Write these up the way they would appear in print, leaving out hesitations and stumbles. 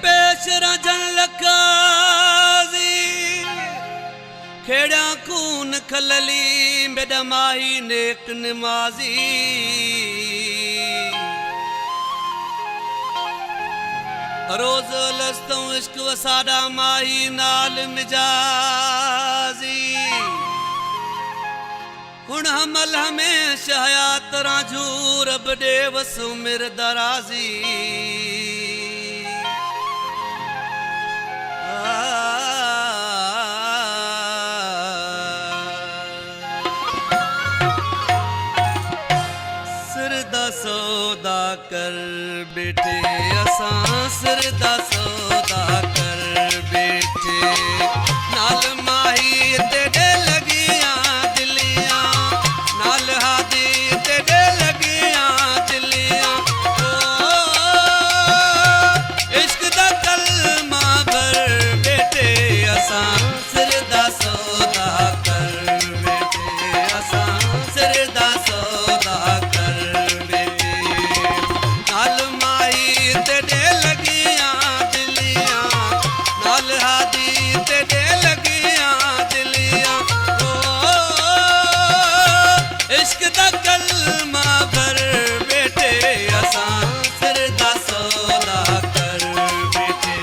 पेश रजन लकाजी खेड़ा खून खलली बेदा माही नेक नमाजी रोज लस्तों इश्क वसादा माही नाल मिजाजी हुण हमल हमेशा हयात राजू रब दे वसु मिर दराजी सिर दा सौदा कर बेटे असां सिर दा सौदा कर बेटे नाल माही तेरे लगियां दिलियां नाल हादी तेरे लगियां दिलियां इश्क दा कलमा भर बेटे असां सिर दा सौदा कर बेटे असां सिर दा सौदा कर बेटे नाल माही तेरे लगियां दिलियां नाल हादी तेरे लगियां दिलियां इश्क दा कलमा भर बेटे असां सिर दा सौदा कर बेटे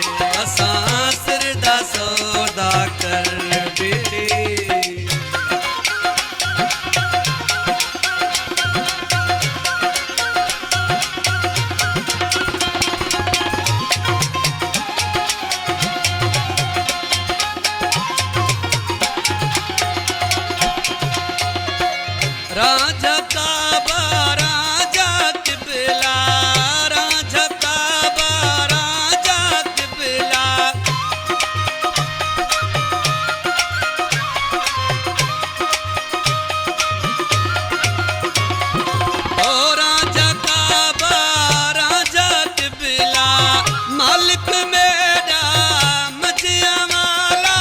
असां सिर दा सौदा कर बेटे राजा काबा राजा किबला राजा काबा राजा किबला ओ राजा काबा राजा किबला मालिक मेरा मजिया वाला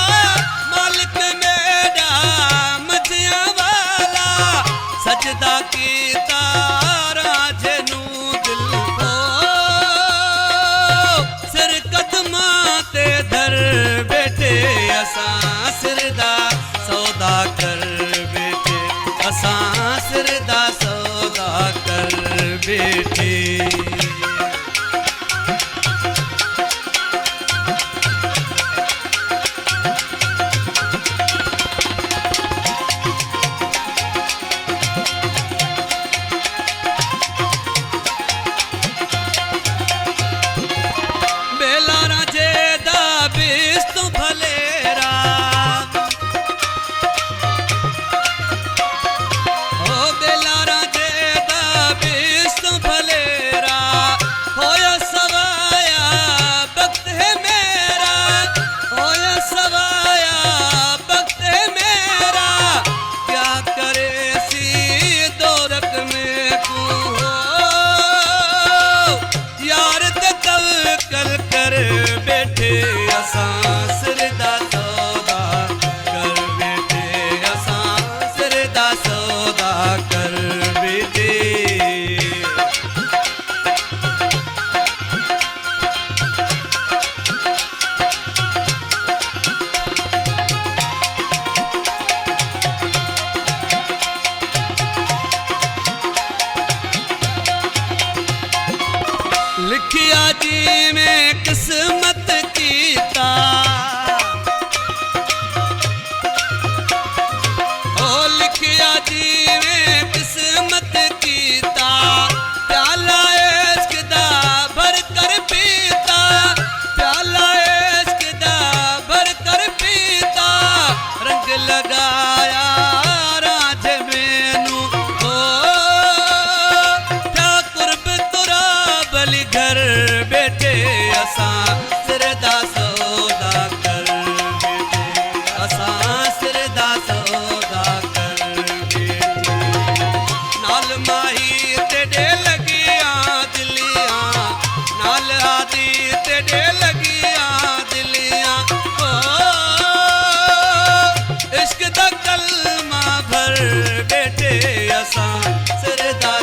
मालिक मेरा मजिया वाला सजदा कीता राजनू दिल हो सिर कदमां ते धर बेटे असां सिर दा सौदा कर बेटे असां सिर दा सौदा कर बेटे बेला राजे दा बिस्त भलेरा ओ बेला राजे दा बिस्त भलेरा होया सवाया वक्त है मेरा होया सवाया वक्त है मेरा क्या करे सी दौरक में तू हो यार ते तवक्कल कर बेटे असां सिर दा सौदा कर बेटे असां सिर दा सौदा कर बेटे लिखिया जी में किस्मत कीता ओ लिखिया जी में किस्मत कीता प्याला इश्क दा भर कर पीता प्याला इश्क दा भर कर पीता रंग लगाया राज मैनू ओ ठाकुर तुरा बलि घर बेटे असां सिर दा सौदा कर बेटे असां सिर दा सौदा कर बेटे नाल माही तेरे लगियां दिलियां नाल हादी तेरे लगियां दिलियां इश्क दा कलमा भर बेटे असां सिर दा